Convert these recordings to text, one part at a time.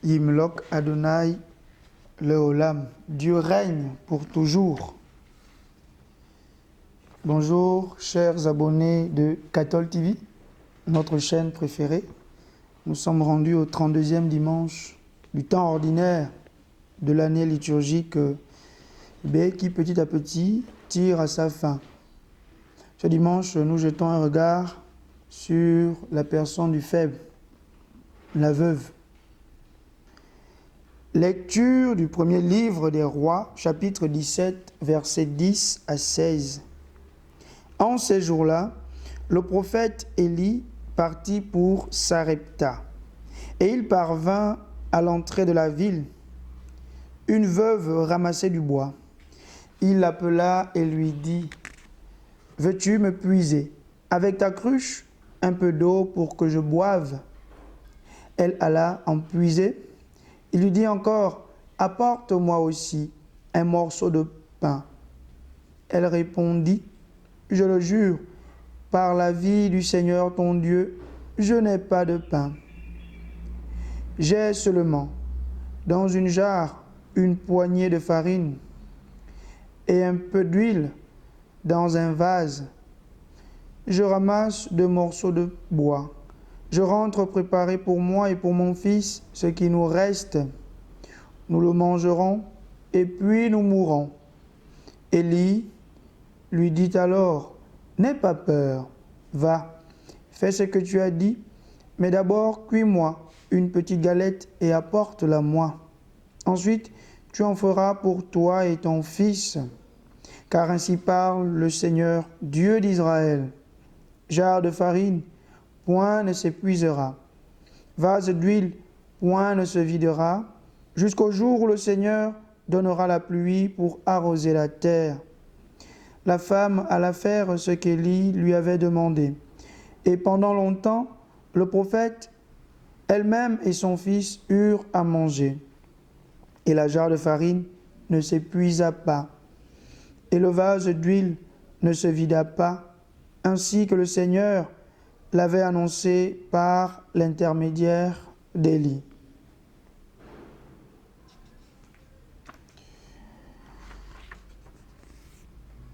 Yimlok Adonai Leolam. Dieu règne pour toujours. Bonjour, chers abonnés de Cathol TV, notre chaîne préférée. Nous sommes rendus au 32e dimanche du temps ordinaire de l'année liturgique qui petit à petit tire à sa fin. Ce dimanche, nous jetons un regard sur la personne du faible, la veuve. Lecture du premier livre des rois, chapitre 17, versets 10 à 16. En ces jours-là, le prophète Élie partit pour Sarepta, et il parvint à l'entrée de la ville. Une veuve ramassait du bois. Il l'appela et lui dit : « Veux-tu me puiser avec ta cruche un peu d'eau pour que je boive ?» Elle alla en puiser. Il lui dit encore : « Apporte-moi aussi un morceau de pain. » Elle répondit : « Je le jure, par la vie du Seigneur ton Dieu, je n'ai pas de pain. J'ai seulement dans une jarre une poignée de farine et un peu d'huile dans un vase. Je ramasse 2 morceaux de bois. Je rentre préparer pour moi et pour mon fils ce qui nous reste. Nous le mangerons et puis nous mourrons. » Élie lui dit alors : « N'aie pas peur, va, fais ce que tu as dit, mais d'abord cuis-moi une petite galette et apporte-la moi. Ensuite, tu en feras pour toi et ton fils, car ainsi parle le Seigneur, Dieu d'Israël. Jarre de farine, point ne s'épuisera. Vase d'huile, point ne se videra, jusqu'au jour où le Seigneur donnera la pluie pour arroser la terre. » La femme alla faire ce qu'Élie lui avait demandé. Et pendant longtemps, le prophète, elle-même et son fils eurent à manger. Et la jarre de farine ne s'épuisa pas, et le vase d'huile ne se vida pas, ainsi que le Seigneur l'avait annoncé par l'intermédiaire d'Élie.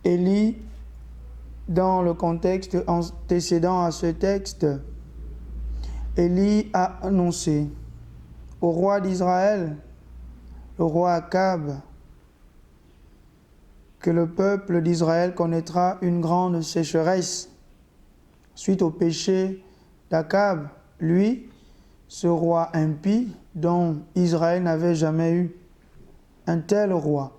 Élie, dans le contexte antécédent à ce texte, Élie a annoncé au roi d'Israël, le roi Akab, que le peuple d'Israël connaîtra une grande sécheresse suite au péché d'Akab, lui, ce roi impie dont Israël n'avait jamais eu un tel roi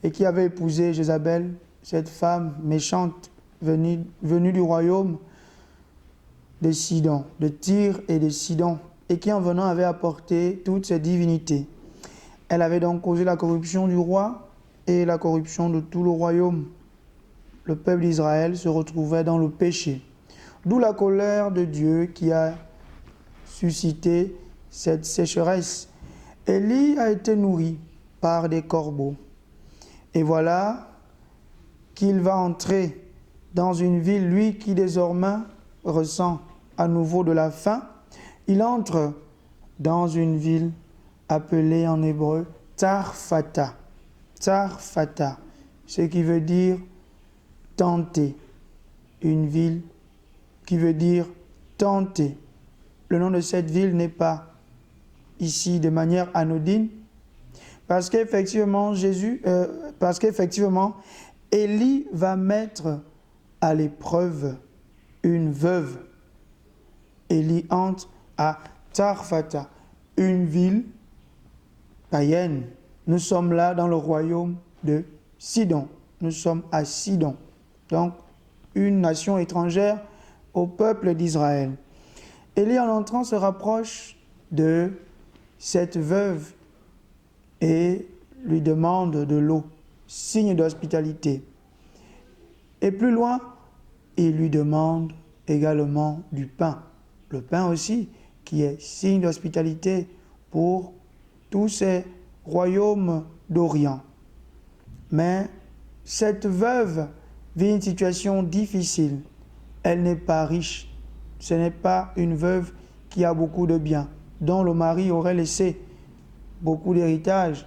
et qui avait épousé Jézabel, cette femme méchante venue du royaume de Sidon, de Tyr et de Sidon, et qui en venant avait apporté toutes ses divinités. Elle avait donc causé la corruption du roi et la corruption de tout le royaume. Le peuple d'Israël se retrouvait dans le péché. D'où la colère de Dieu qui a suscité cette sécheresse. Élie a été nourri par des corbeaux. Et voilà qu'il va entrer dans une ville, lui qui désormais ressent à nouveau de la faim. Il entre dans une ville appelée en hébreu Tsarfata. Tsarfata, ce qui veut dire tenter. Une ville qui veut dire tenter. Le nom de cette ville n'est pas ici de manière anodine, parce qu'effectivement, Élie va mettre à l'épreuve une veuve. Élie entre à Tsarfata, une ville païenne. Nous sommes là dans le royaume de Sidon. Nous sommes à Sidon, donc une nation étrangère au peuple d'Israël. Élie, en entrant, se rapproche de cette veuve et lui demande de l'eau, signe d'hospitalité. Et plus loin, il lui demande également du pain. Le pain aussi, qui est signe d'hospitalité pour tous ces royaumes d'Orient. Mais cette veuve vit une situation difficile. Elle n'est pas riche. Ce n'est pas une veuve qui a beaucoup de biens, dont le mari aurait laissé beaucoup d'héritage.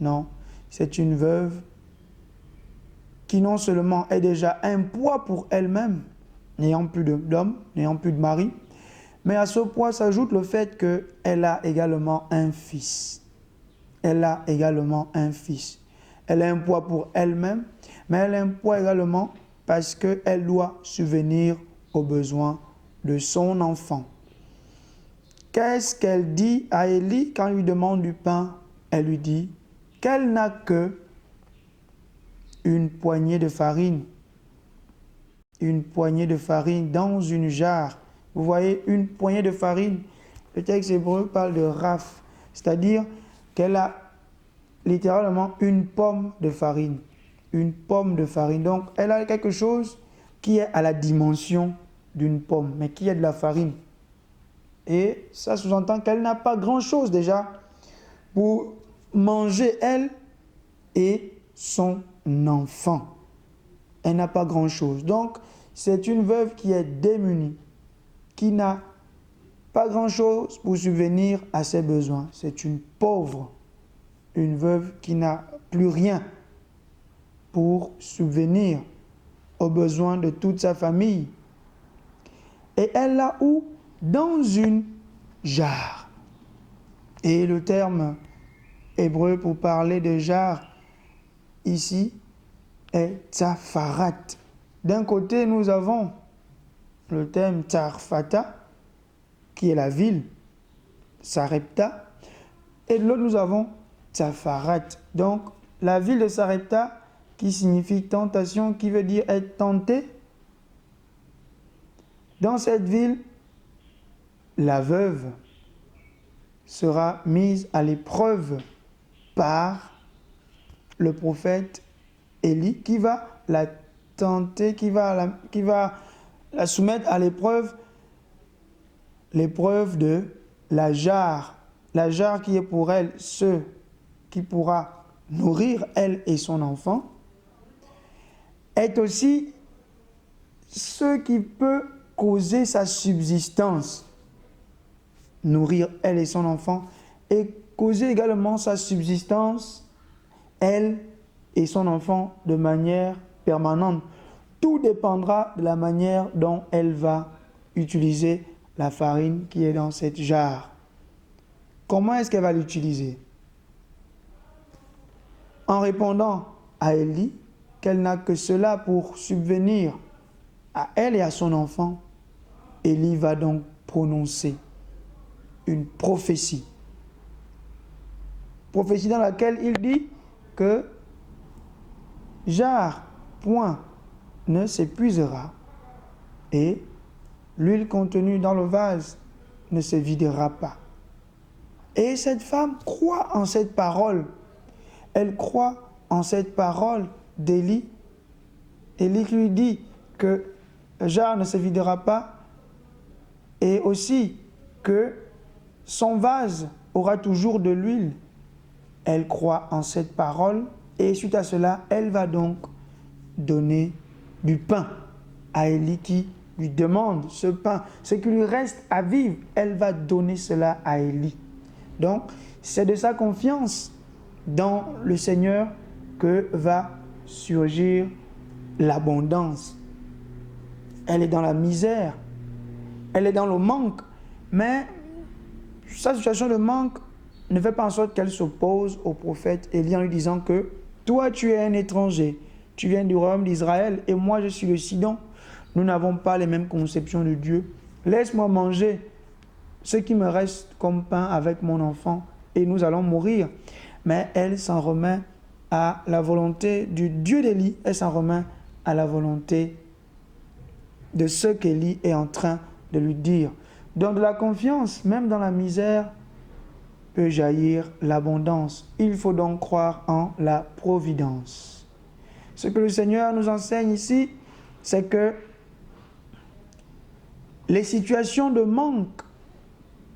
Non, c'est une veuve qui non seulement est déjà un poids pour elle-même, n'ayant plus d'homme, n'ayant plus de mari, mais à ce poids s'ajoute le fait qu'elle a également un fils. Elle a également un fils. Elle a un poids pour elle-même, mais elle a un poids également parce qu'elle doit subvenir aux besoins de son enfant. Qu'est-ce qu'elle dit à Élie quand il lui demande du pain? Elle lui dit qu'elle n'a que une poignée de farine. Une poignée de farine dans une jarre. Vous voyez, une poignée de farine. Le texte hébreu parle de raf, c'est-à-dire qu'elle a littéralement une pomme de farine. Une pomme de farine. Donc, elle a quelque chose qui est à la dimension d'une pomme, mais qui est de la farine. Et ça sous-entend qu'elle n'a pas grand-chose déjà pour manger, elle et son enfant. Elle n'a pas grand-chose. Donc, c'est une veuve qui est démunie, qui n'a pas grand-chose pour subvenir à ses besoins. C'est une pauvre, une veuve qui n'a plus rien pour subvenir aux besoins de toute sa famille. Et elle l'a où? Dans une jarre. Et le terme hébreu pour parler de jarre ici est tsafarat. D'un côté, nous avons le terme Tsarfata, qui est la ville, Sarepta, et de l'autre, nous avons Tsafarat. Donc, la ville de Sarepta, qui signifie tentation, qui veut dire être tenté. Dans cette ville, la veuve sera mise à l'épreuve par le prophète Élie, qui va la tenter, qui va la soumettre à l'épreuve de la jarre qui est pour elle ce qui pourra nourrir elle et son enfant, est aussi ce qui peut causer sa subsistance, nourrir elle et son enfant, et causer également sa subsistance, elle et son enfant, de manière permanente. Tout dépendra de la manière dont elle va utiliser la farine qui est dans cette jarre. Comment est-ce qu'elle va l'utiliser? En répondant à Élie qu'elle n'a que cela pour subvenir à elle et à son enfant, Élie va donc prononcer une prophétie. Prophétie dans laquelle il dit que jarre, point, ne s'épuisera et l'huile contenue dans le vase ne se videra pas. Et cette femme croit en cette parole. Elle croit en cette parole d'Élie. Élie lui dit que le jarre ne se videra pas et aussi que son vase aura toujours de l'huile. Elle croit en cette parole et suite à cela, elle va donc donner du pain à Élie qui lui demande ce pain, ce qui lui reste à vivre. Elle va donner cela à Élie. Donc, c'est de sa confiance dans le Seigneur que va surgir l'abondance. Elle est dans la misère, elle est dans le manque, mais sa situation de manque ne fait pas en sorte qu'elle s'oppose au prophète Élie en lui disant que toi tu es un étranger, tu viens du royaume d'Israël et moi je suis de Sidon. Nous n'avons pas les mêmes conceptions de Dieu. Laisse-moi manger ce qui me reste comme pain avec mon enfant et nous allons mourir. Mais elle s'en remet à la volonté du Dieu d'Élie, elle s'en remet à la volonté de ce qu'Élie est en train de lui dire. Donc de la confiance, même dans la misère, peut jaillir l'abondance. Il faut donc croire en la providence. Ce que le Seigneur nous enseigne ici, c'est que les situations de manque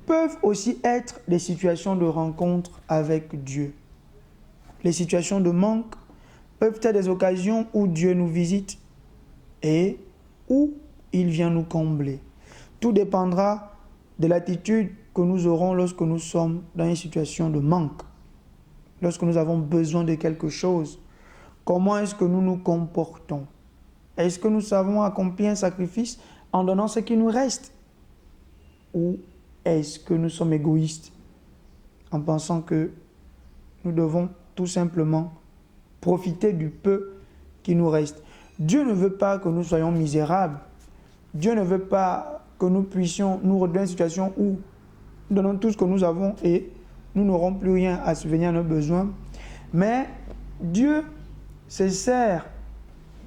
peuvent aussi être des situations de rencontre avec Dieu. Les situations de manque peuvent être des occasions où Dieu nous visite et où il vient nous combler. Tout dépendra de l'attitude que nous aurons lorsque nous sommes dans une situation de manque. lorsque nous avons besoin de quelque chose, comment est-ce que nous nous comportons? Est-ce que nous savons accomplir un sacrifice en donnant ce qui nous reste? Ou est-ce que nous sommes égoïstes en pensant que nous devons tout simplement profiter du peu qui nous reste? Dieu ne veut pas que nous soyons misérables. Dieu ne veut pas que nous puissions nous retrouver dans une situation où nous donnons tout ce que nous avons et nous n'aurons plus rien à subvenir à nos besoins. Mais Dieu se sert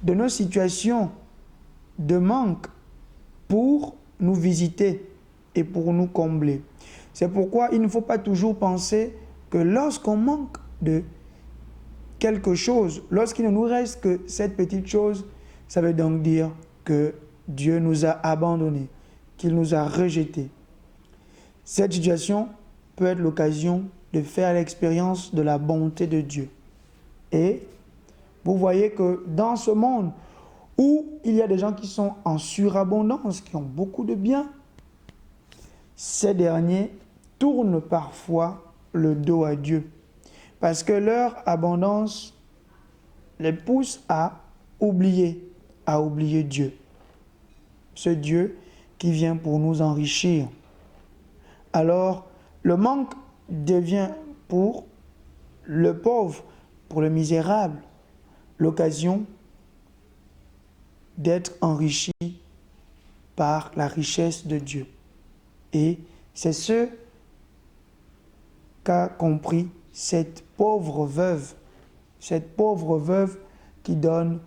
de nos situations de manque pour nous visiter et pour nous combler. C'est pourquoi il ne faut pas toujours penser que lorsqu'on manque de quelque chose, lorsqu'il ne nous reste que cette petite chose, ça veut donc dire que Dieu nous a abandonnés, qu'il nous a rejetés. Cette situation peut être l'occasion de faire l'expérience de la bonté de Dieu. Et vous voyez que dans ce monde où il y a des gens qui sont en surabondance, qui ont beaucoup de biens, ces derniers tournent parfois le dos à Dieu parce que leur abondance les pousse à oublier Dieu. Ce Dieu qui vient pour nous enrichir. Alors, le manque devient pour le pauvre, pour le misérable, l'occasion d'être enrichi par la richesse de Dieu. Et c'est ce qu'a compris cette pauvre veuve qui donne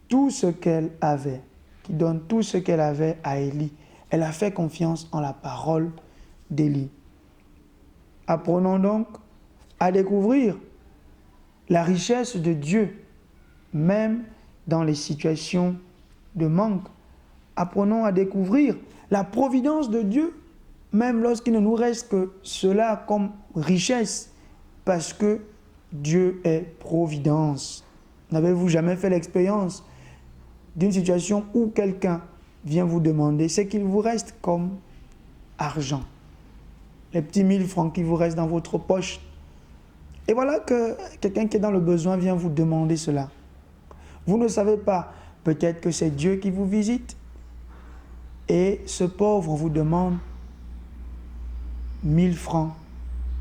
tout ce qu'elle avait, à Élie. Elle a fait confiance en la parole d'Élie. Apprenons donc à découvrir la richesse de Dieu, même dans les situations de manque. Apprenons à découvrir la providence de Dieu, même lorsqu'il ne nous reste que cela comme richesse, parce que Dieu est providence. N'avez-vous jamais fait l'expérience d'une situation où quelqu'un vient vous demander ce qu'il vous reste comme argent, les petits 1000 francs qui vous restent dans votre poche? Et voilà que quelqu'un qui est dans le besoin vient vous demander cela. Vous ne savez pas, peut-être que c'est Dieu qui vous visite et ce pauvre vous demande 1000 francs.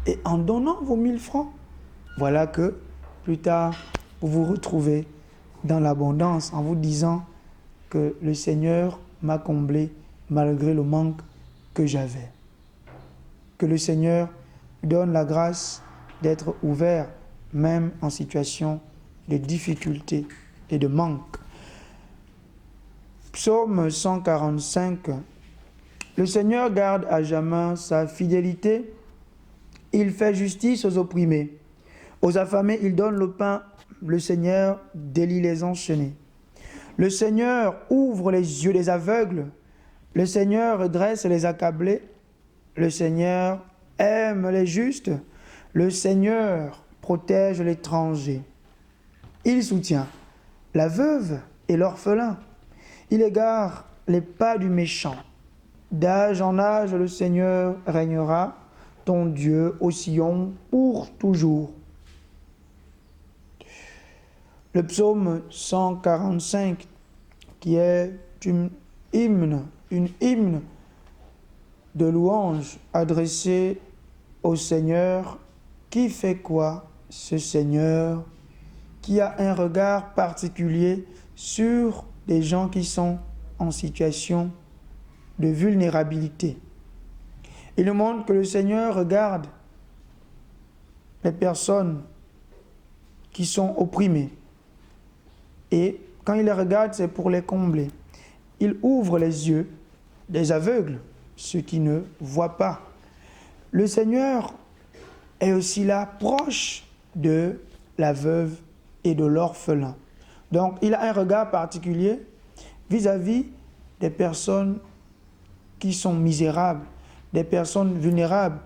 Et en donnant vos 1000 francs, voilà que plus tard, vous vous retrouvez dans l'abondance en vous disant que le Seigneur m'a comblé malgré le manque que j'avais. Que le Seigneur donne la grâce d'être ouvert même en situation de difficulté et de manque. Psaume 145. Le Seigneur garde à jamais sa fidélité. Il fait justice aux opprimés. Aux affamés, il donne le pain. Le Seigneur délie les enchaînés. Le Seigneur ouvre les yeux des aveugles. Le Seigneur redresse les accablés. Le Seigneur aime les justes. Le Seigneur protège l'étranger. Il soutient la veuve et l'orphelin. Il égare les pas du méchant. D'âge en âge, le Seigneur régnera, ton Dieu au Sion pour toujours. Le psaume 145, qui est une hymne de louange adressée au Seigneur. Qui fait quoi, ce Seigneur, qui a un regard particulier sur des gens qui sont en situation de vulnérabilité. Il nous montre que le Seigneur regarde les personnes qui sont opprimées. Et quand il les regarde, c'est pour les combler. Il ouvre les yeux des aveugles, ceux qui ne voient pas. Le Seigneur est aussi là, proche de la veuve et de l'orphelin. Donc, il a un regard particulier vis-à-vis des personnes qui sont misérables, des personnes vulnérables,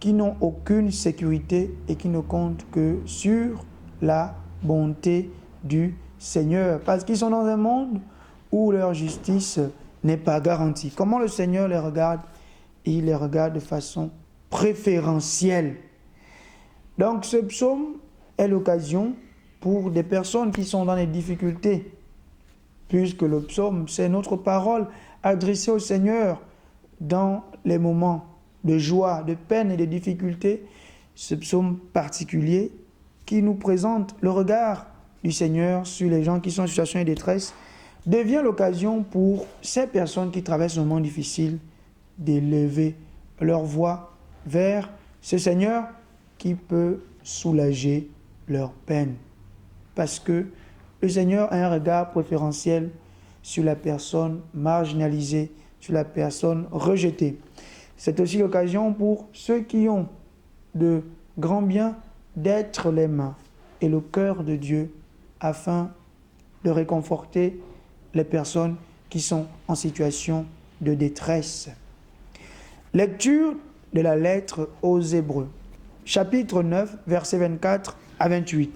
qui n'ont aucune sécurité et qui ne comptent que sur la bonté du Seigneur. Parce qu'ils sont dans un monde où leur justice n'est pas garantie. Comment le Seigneur les regarde? Il les regarde de façon préférentielle. Donc ce psaume est l'occasion pour des personnes qui sont dans des difficultés, puisque le psaume, c'est notre parole adressée au Seigneur dans les moments de joie, de peine et de difficulté. Ce psaume particulier qui nous présente le regard du Seigneur sur les gens qui sont en situation de détresse devient l'occasion pour ces personnes qui traversent un moment difficile d'élever leur voix vers ce Seigneur qui peut soulager leur peine. Parce que le Seigneur a un regard préférentiel sur la personne marginalisée, sur la personne rejetée. C'est aussi l'occasion pour ceux qui ont de grands biens d'être les mains et le cœur de Dieu afin de réconforter les personnes qui sont en situation de détresse. Lecture de la lettre aux Hébreux, chapitre 9, versets 24 à 28.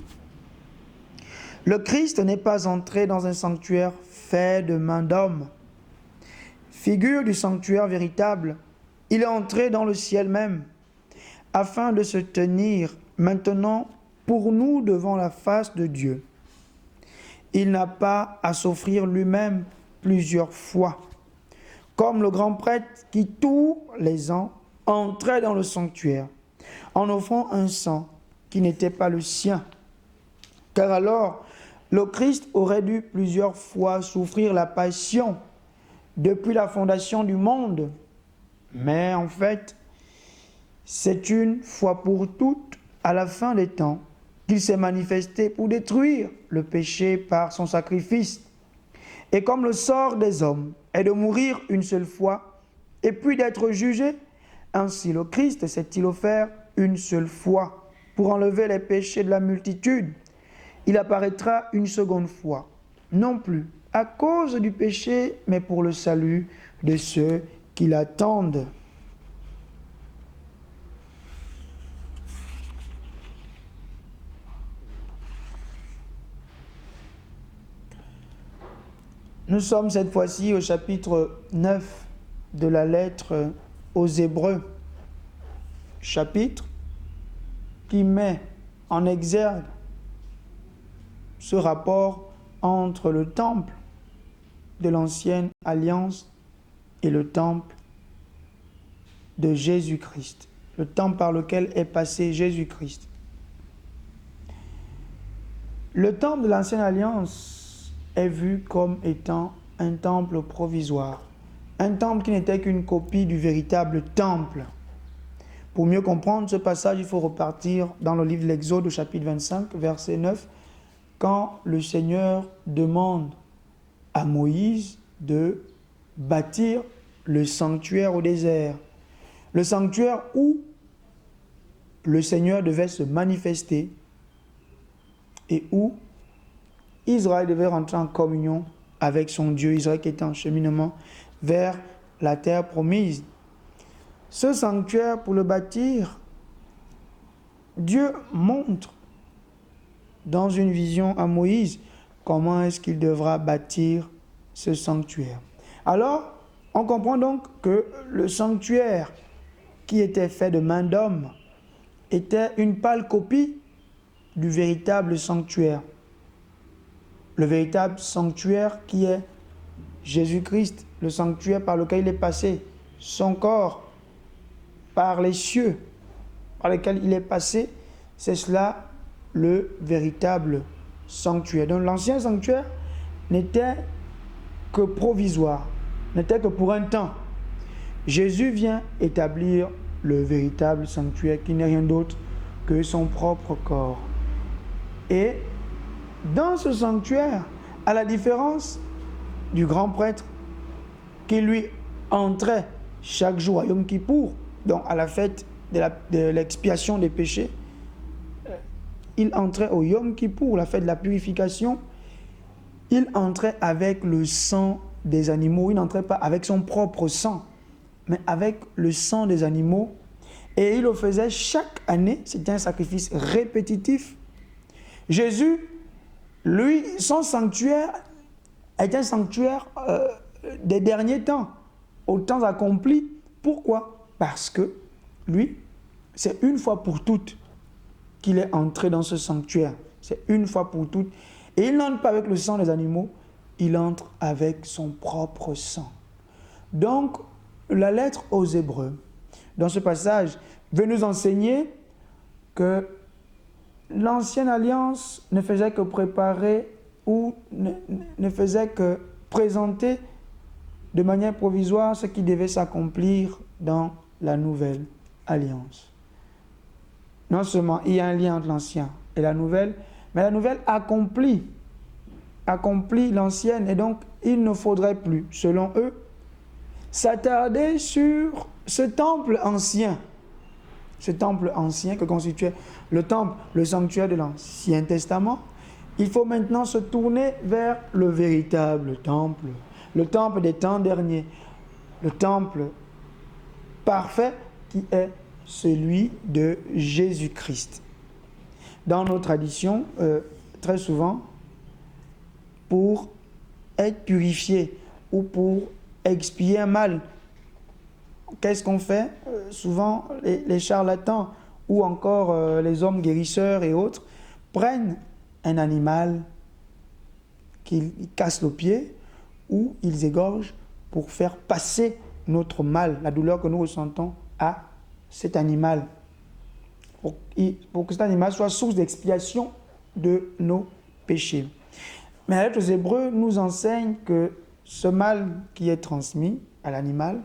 Le Christ n'est pas entré dans un sanctuaire fait de main d'homme. Figure du sanctuaire véritable, il est entré dans le ciel même, afin de se tenir maintenant pour nous devant la face de Dieu. Il n'a pas à s'offrir lui-même plusieurs fois, comme le grand prêtre qui tous les ans entrait dans le sanctuaire, en offrant un sang qui n'était pas le sien. Car alors, le Christ aurait dû plusieurs fois souffrir la passion depuis la fondation du monde. Mais en fait, c'est une fois pour toutes, à la fin des temps, qu'il s'est manifesté pour détruire le péché par son sacrifice. Et comme le sort des hommes est de mourir une seule fois et puis d'être jugé, ainsi le Christ s'est-il offert une seule fois pour enlever les péchés de la multitude. Il apparaîtra une seconde fois, non plus à cause du péché, mais pour le salut de ceux qui l'attendent. Nous sommes cette fois-ci au chapitre 9 de la lettre aux Hébreux, chapitre qui met en exergue ce rapport entre le temple de l'ancienne alliance et le temple de Jésus-Christ, le temple par lequel est passé Jésus-Christ. Le temple de l'ancienne alliance est vu comme étant un temple provisoire, un temple qui n'était qu'une copie du véritable temple. Pour mieux comprendre ce passage, il faut repartir dans le livre de l'Exode au chapitre 25, verset 9, quand le Seigneur demande à Moïse de bâtir le sanctuaire au désert. Le sanctuaire où le Seigneur devait se manifester et où Israël devait rentrer en communion avec son Dieu, Israël qui était en cheminement vers la terre promise. Ce sanctuaire, pour le bâtir, Dieu montre dans une vision à Moïse comment est-ce qu'il devra bâtir ce sanctuaire. Alors, on comprend donc que le sanctuaire qui était fait de main d'homme était une pâle copie du véritable sanctuaire. Le véritable sanctuaire qui est Jésus-Christ, le sanctuaire par lequel il est passé, son corps, par les cieux, par lesquels il est passé, c'est cela le véritable sanctuaire. Donc l'ancien sanctuaire n'était que provisoire, n'était que pour un temps. Jésus vient établir le véritable sanctuaire qui n'est rien d'autre que son propre corps. Et dans ce sanctuaire, à la différence du grand prêtre qui lui entrait chaque jour à Yom Kippour, donc à la fête de l'expiation des péchés, il entrait au Yom Kippour, la fête de la purification, il entrait avec le sang des animaux, il n'entrait pas avec son propre sang, mais avec le sang des animaux, et il le faisait chaque année, c'était un sacrifice répétitif. Jésus, lui, son sanctuaire est un sanctuaire des derniers temps, aux temps accomplis. Pourquoi? Parce que lui, c'est une fois pour toutes qu'il est entré dans ce sanctuaire. C'est une fois pour toutes. Et il n'entre pas avec le sang des animaux, il entre avec son propre sang. Donc, la lettre aux Hébreux, dans ce passage, veut nous enseigner que l'ancienne alliance ne faisait que préparer ou ne faisait que présenter de manière provisoire ce qui devait s'accomplir dans la nouvelle alliance. Non seulement il y a un lien entre l'ancien et la nouvelle, mais la nouvelle accomplit l'ancienne, et donc il ne faudrait plus, selon eux, s'attarder sur ce temple ancien que constituait le temple, le sanctuaire de l'Ancien Testament. Il faut maintenant se tourner vers le véritable temple, le temple des temps derniers, le temple parfait qui est celui de Jésus-Christ. Dans nos traditions, très souvent, pour être purifié ou pour expier un mal, qu'est-ce qu'on fait? Souvent, les charlatans ou encore les hommes guérisseurs et autres prennent un animal qu'ils cassent le pied ou ils égorgent pour faire passer notre mal, la douleur que nous ressentons, à cet animal. Pour que cet animal soit source d'expiation de nos péchés. Mais la lettre aux Hébreux nous enseigne que ce mal qui est transmis à l'animal,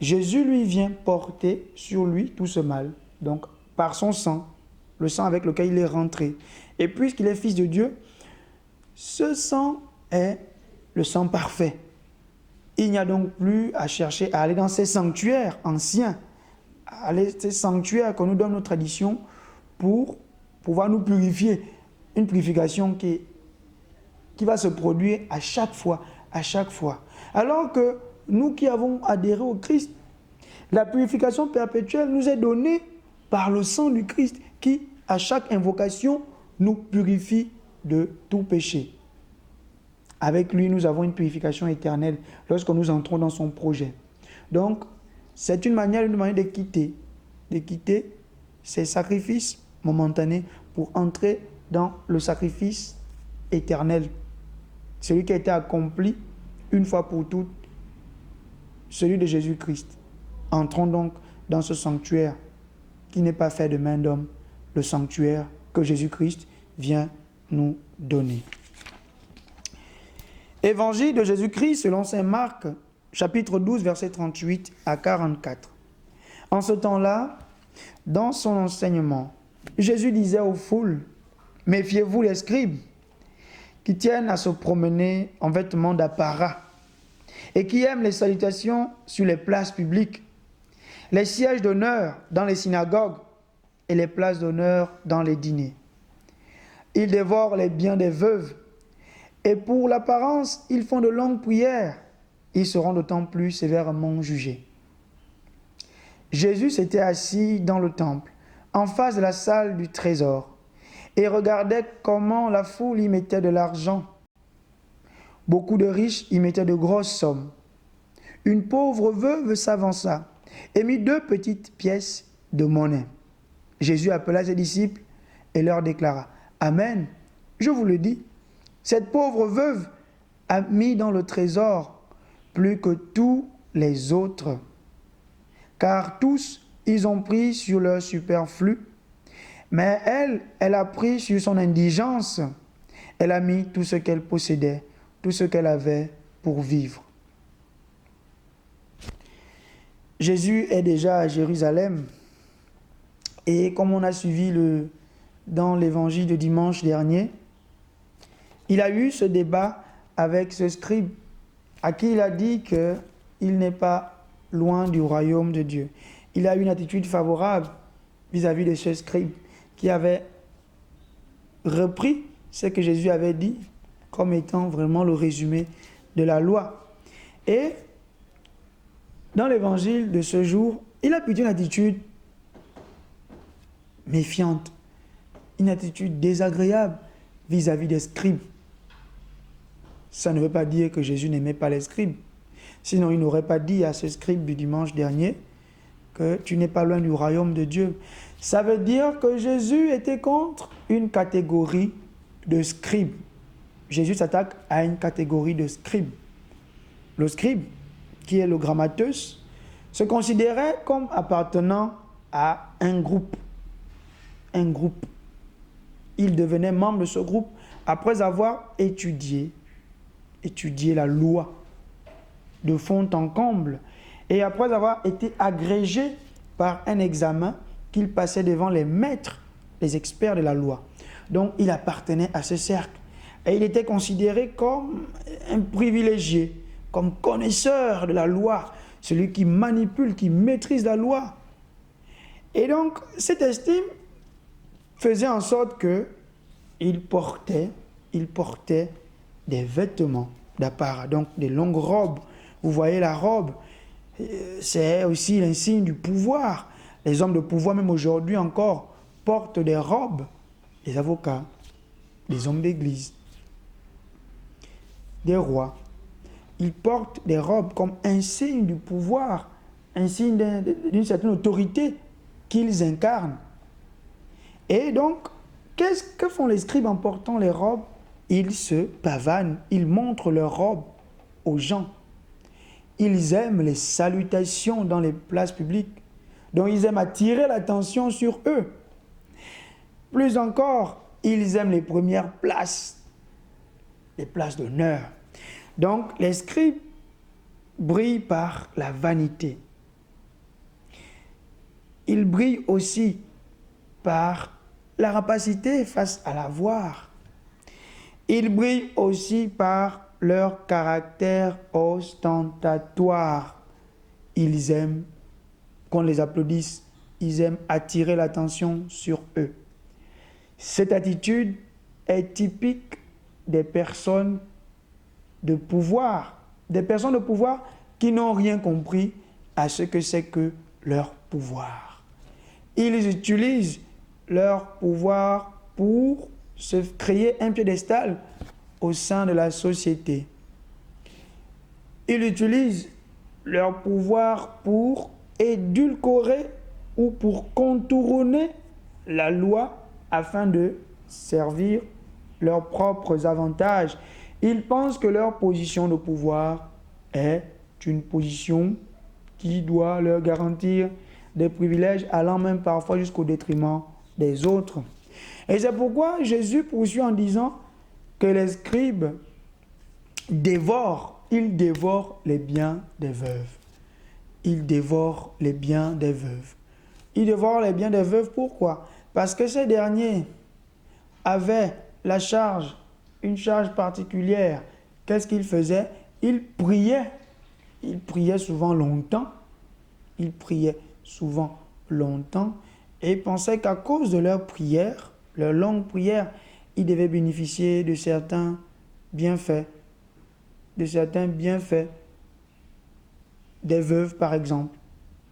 Jésus lui vient porter sur lui tout ce mal, donc par son sang, le sang avec lequel il est rentré. Et puisqu'il est fils de Dieu, ce sang est le sang parfait. Il n'y a donc plus à chercher à aller dans ces sanctuaires anciens, à aller dans ces sanctuaires que nous donne nos traditions pour pouvoir nous purifier. Une purification qui va se produire à chaque fois. Alors que nous qui avons adhéré au Christ, la purification perpétuelle nous est donnée par le sang du Christ qui, à chaque invocation, nous purifie de tout péché. Avec lui, nous avons une purification éternelle lorsque nous entrons dans son projet. Donc, c'est une manière de quitter ces sacrifices momentanés pour entrer dans le sacrifice éternel. Celui qui a été accompli une fois pour toutes, celui de Jésus-Christ. Entrons donc dans ce sanctuaire qui n'est pas fait de main d'homme, le sanctuaire que Jésus-Christ vient nous donner. Évangile de Jésus-Christ selon saint Marc, chapitre 12, versets 38 à 44. En ce temps-là, dans son enseignement, Jésus disait aux foules, « Méfiez-vous les scribes, qui tiennent à se promener en vêtements d'apparat et qui aiment les salutations sur les places publiques, les sièges d'honneur dans les synagogues et les places d'honneur dans les dîners. Ils dévorent les biens des veuves et pour l'apparence, ils font de longues prières. Ils seront d'autant plus sévèrement jugés. » Jésus s'était assis dans le temple, en face de la salle du trésor, et regardait comment la foule y mettait de l'argent. Beaucoup de riches y mettaient de grosses sommes. Une pauvre veuve s'avança et mit 2 petites pièces de monnaie. Jésus appela ses disciples et leur déclara, « Amen, je vous le dis, cette pauvre veuve a mis dans le trésor plus que tous les autres, car tous, ils ont pris sur leur superflu, mais elle a pris sur son indigence. Elle a mis tout ce qu'elle possédait, tout ce qu'elle avait pour vivre. » Jésus est déjà à Jérusalem. Et comme on a suivi dans l'évangile de dimanche dernier, il a eu ce débat avec ce scribe à qui il a dit qu'il n'est pas loin du royaume de Dieu. Il a eu une attitude favorable vis-à-vis de ce scribe qui avait repris ce que Jésus avait dit comme étant vraiment le résumé de la loi. Et dans l'évangile de ce jour, il a plutôt une attitude méfiante, une attitude désagréable vis-à-vis des scribes. Ça ne veut pas dire que Jésus n'aimait pas les scribes. Sinon, il n'aurait pas dit à ce scribe du dimanche dernier, que tu n'es pas loin du royaume de Dieu. Ça veut dire que Jésus était contre une catégorie de scribes. Jésus s'attaque à une catégorie de scribes. Le scribe, qui est le grammateus, se considérait comme appartenant à un groupe. Un groupe. Il devenait membre de ce groupe après avoir étudié la loi de fond en comble et après avoir été agrégé par un examen qu'il passait devant les maîtres, les experts de la loi. Donc, il appartenait à ce cercle. Et il était considéré comme un privilégié, comme connaisseur de la loi, celui qui manipule, qui maîtrise la loi. Et donc, cette estime faisait en sorte qu'il portait des vêtements d'apparat, donc des longues robes. Vous voyez la robe, c'est aussi l'insigne du pouvoir. Les hommes de pouvoir, même aujourd'hui encore, portent des robes. Les avocats, les hommes d'église, des rois, ils portent des robes comme un signe du pouvoir, un signe d'une certaine autorité qu'ils incarnent. Et donc, qu'est-ce que font les scribes en portant les robes? Ils se pavanent, ils montrent leurs robes aux gens. Ils aiment les salutations dans les places publiques. Donc, ils aiment attirer l'attention sur eux. Plus encore, ils aiment les premières places, les places d'honneur. Donc, les scribes brillent par la vanité. Ils brillent aussi par la rapacité face à l'avoir. Ils brillent aussi par leur caractère ostentatoire. Ils aiment qu'on les applaudisse, ils aiment attirer l'attention sur eux. Cette attitude est typique des personnes de pouvoir qui n'ont rien compris à ce que c'est que leur pouvoir. Ils utilisent leur pouvoir pour se créer un piédestal au sein de la société. Ils utilisent leur pouvoir pour édulcorer ou pour contourner la loi afin de servir leurs propres avantages. Ils pensent que leur position de pouvoir est une position qui doit leur garantir des privilèges allant même parfois jusqu'au détriment des autres. Et c'est pourquoi Jésus poursuit en disant que les scribes dévorent les biens des veuves. Ils dévorent les biens des veuves. Ils dévorent les biens des veuves, pourquoi? Parce que ces derniers avaient une charge particulière. Qu'est-ce qu'ils faisaient? Ils priaient. Ils priaient souvent longtemps. Et pensaient qu'à cause de leur prière, leur longue prière, ils devaient bénéficier de certains bienfaits. Des veuves, par exemple,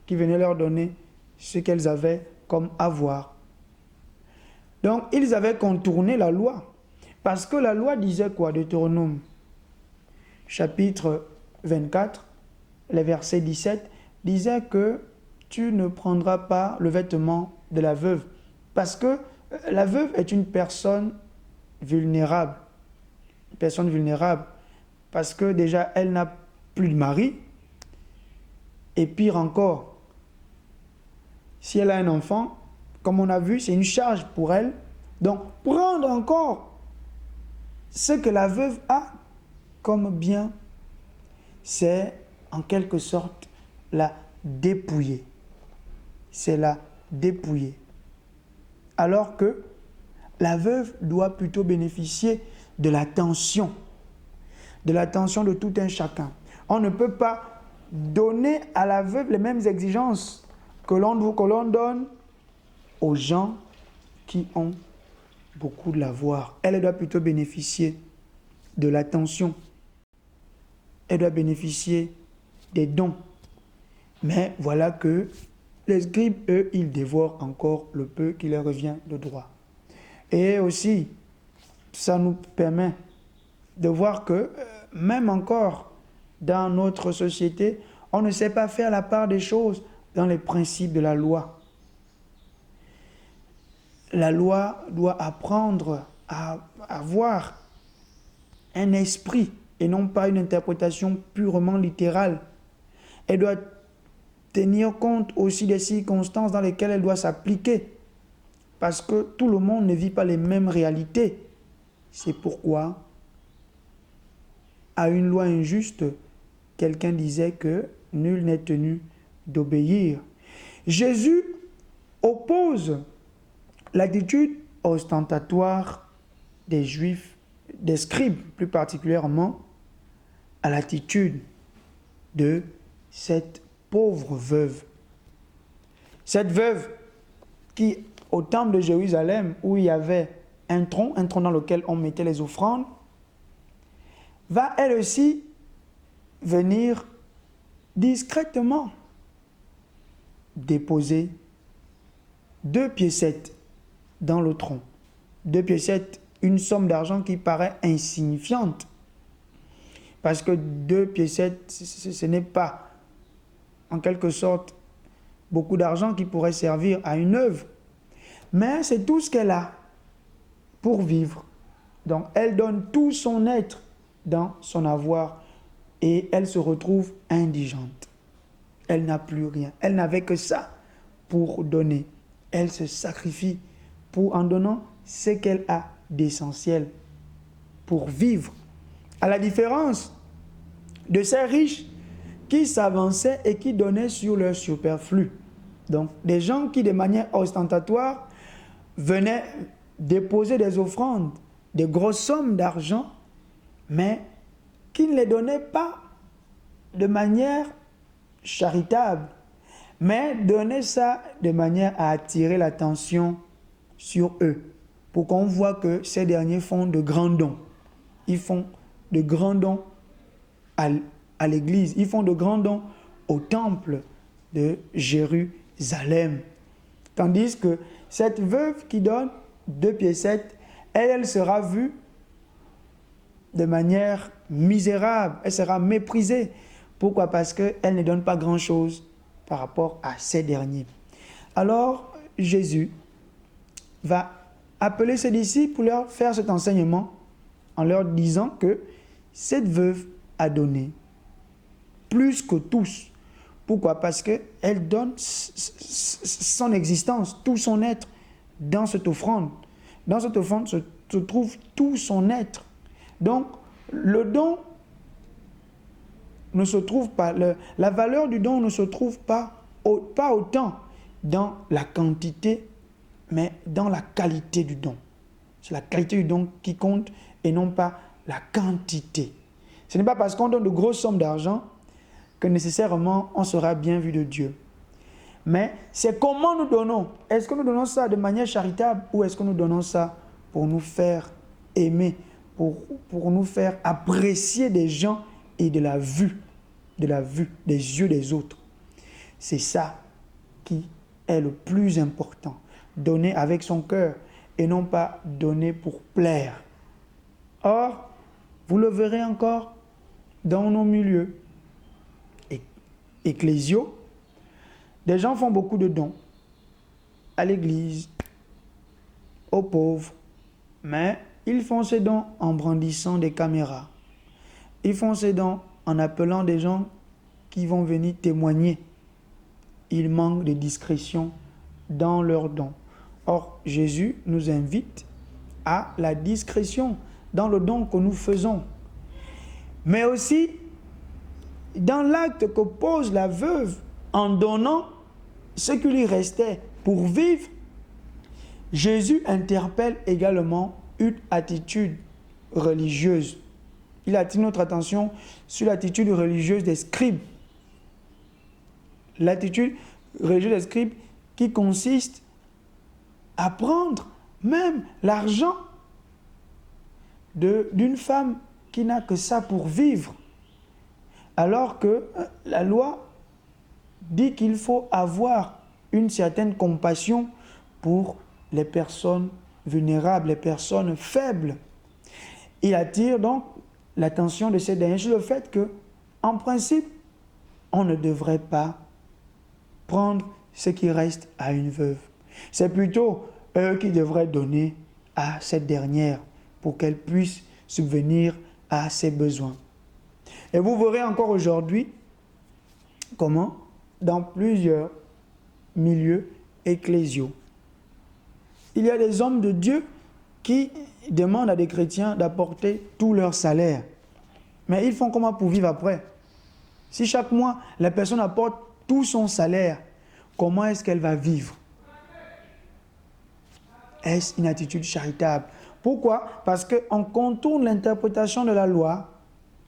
qui venaient leur donner ce qu'elles avaient comme avoir. Donc, ils avaient contourné la loi. Parce que la loi disait quoi? Deutéronome, chapitre 24, le verset 17, disait que tu ne prendras pas le vêtement de la veuve. Parce que la veuve est une personne vulnérable. Parce que déjà, elle n'a plus de mari. Et pire encore, si elle a un enfant, comme on a vu, c'est une charge pour elle. Donc, prendre encore ce que la veuve a comme bien, c'est en quelque sorte la dépouiller. Alors que la veuve doit plutôt bénéficier de l'attention de tout un chacun. On ne peut pas donner à la veuve les mêmes exigences que l'on donne aux gens qui ont beaucoup de l'avoir. Elle doit plutôt bénéficier de l'attention. Elle doit bénéficier des dons. Mais voilà que les scribes, eux, ils dévorent encore le peu qui leur revient de droit. Et aussi, ça nous permet de voir que même encore dans notre société, on ne sait pas faire la part des choses dans les principes de la loi. La loi doit apprendre à avoir un esprit et non pas une interprétation purement littérale. Elle doit tenir compte aussi des circonstances dans lesquelles elle doit s'appliquer. Parce que tout le monde ne vit pas les mêmes réalités. C'est pourquoi, à une loi injuste, quelqu'un disait que nul n'est tenu d'obéir. Jésus oppose l'attitude ostentatoire des Juifs, des scribes plus particulièrement, à l'attitude de cette pauvre veuve. Cette veuve qui, au temple de Jérusalem, où il y avait un tronc dans lequel on mettait les offrandes, va elle aussi venir discrètement déposer 2 piécettes dans le tronc. 2 piécettes, une somme d'argent qui paraît insignifiante. Parce que 2 piécettes, ce n'est pas, en quelque sorte, beaucoup d'argent qui pourrait servir à une œuvre. Mais c'est tout ce qu'elle a pour vivre. Donc, elle donne tout son être dans son avoir et elle se retrouve indigente. Elle n'a plus rien. Elle n'avait que ça pour donner. Elle se sacrifie en donnant ce qu'elle a d'essentiel pour vivre. À la différence de ces riches qui s'avançaient et qui donnaient sur leur superflu. Donc, des gens qui, de manière ostentatoire, venaient déposer des offrandes, des grosses sommes d'argent, mais qui ne les donnaient pas de manière charitable, mais donnaient ça de manière à attirer l'attention sur eux, pour qu'on voit que ces derniers font de grands dons. Ils font de grands dons à l'église, ils font de grands dons au temple de Jérusalem. Tandis que cette veuve qui donne 2 piécettes, elle sera vue de manière misérable, elle sera méprisée. Pourquoi? Parce qu'elle ne donne pas grand-chose par rapport à ces derniers. Alors, Jésus va appeler ses disciples pour leur faire cet enseignement en leur disant que cette veuve a donné plus que tous. Pourquoi? Parce qu'elle donne son existence, tout son être dans cette offrande. Dans cette offrande se trouve tout son être. Donc, le don ne se trouve pas, la valeur du don ne se trouve pas autant dans la quantité, mais dans la qualité du don. C'est la qualité du don qui compte et non pas la quantité. Ce n'est pas parce qu'on donne de grosses sommes d'argent que nécessairement on sera bien vu de Dieu. Mais c'est comment nous donnons. Est-ce que nous donnons ça de manière charitable ou est-ce que nous donnons ça pour nous faire aimer, pour nous faire apprécier des gens et de la vue des yeux des autres? C'est ça qui est le plus important. Donner avec son cœur et non pas donner pour plaire. Or, vous le verrez encore dans nos milieux ecclésiaux, des gens font beaucoup de dons à l'église, aux pauvres, mais ils font ces dons en brandissant des caméras. Ils font ces dons en appelant des gens qui vont venir témoigner. Ils manquent de discrétion dans leurs dons. Or, Jésus nous invite à la discrétion dans le don que nous faisons, mais aussi dans l'acte que pose la veuve en donnant ce qui lui restait pour vivre. Jésus interpelle également une attitude religieuse. Il attire notre attention sur l'attitude religieuse des scribes. L'attitude religieuse des scribes qui consiste à prendre même l'argent d'une femme qui n'a que ça pour vivre. Alors que la loi dit qu'il faut avoir une certaine compassion pour les personnes vulnérables, les personnes faibles. Il attire donc l'attention de ces derniers sur le fait que, en principe, on ne devrait pas prendre ce qui reste à une veuve. C'est plutôt eux qui devraient donner à cette dernière pour qu'elle puisse subvenir à ses besoins. Et vous verrez encore aujourd'hui comment, dans plusieurs milieux ecclésiaux, il y a des hommes de Dieu qui demandent à des chrétiens d'apporter tout leur salaire. Mais ils font comment pour vivre après? Si chaque mois, la personne apporte tout son salaire, comment est-ce qu'elle va vivre? Est-ce une attitude charitable? Pourquoi? Parce qu'on contourne l'interprétation de la loi,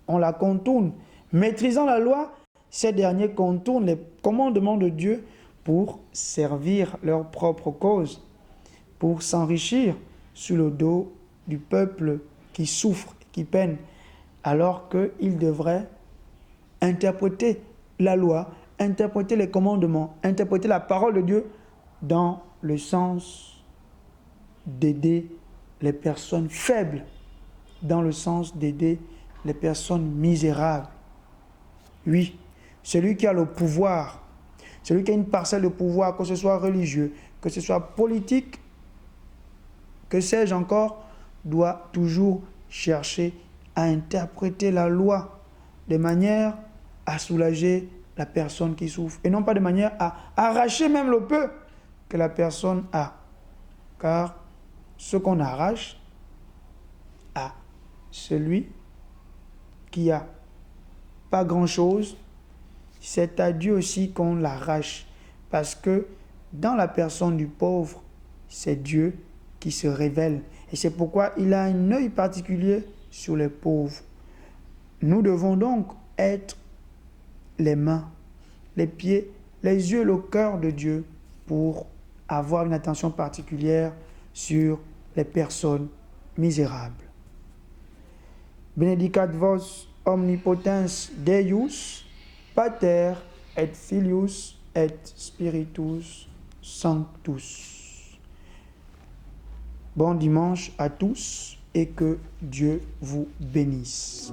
on la contourne. Maîtrisant la loi, ces derniers contournent les commandements de Dieu pour servir leur propre cause, pour s'enrichir sur le dos du peuple qui souffre, qui peine, alors qu'ils devraient interpréter la loi, interpréter les commandements, interpréter la parole de Dieu dans le sens d'aider les personnes faibles, dans le sens d'aider les personnes misérables. Oui, celui qui a le pouvoir, celui qui a une parcelle de pouvoir, que ce soit religieux, que ce soit politique, que sais-je encore, doit toujours chercher à interpréter la loi de manière à soulager la personne qui souffre et non pas de manière à arracher même le peu que la personne a. Car ce qu'on arrache à celui qui a pas grand-chose, c'est à Dieu aussi qu'on l'arrache. Parce que dans la personne du pauvre, c'est Dieu qui se révèle. Et c'est pourquoi il a un œil particulier sur les pauvres. Nous devons donc être les mains, les pieds, les yeux, le cœur de Dieu pour avoir une attention particulière sur les personnes misérables. Benedicat vos omnipotens Deus, Pater et Filius et Spiritus Sanctus. Bon dimanche à tous et que Dieu vous bénisse.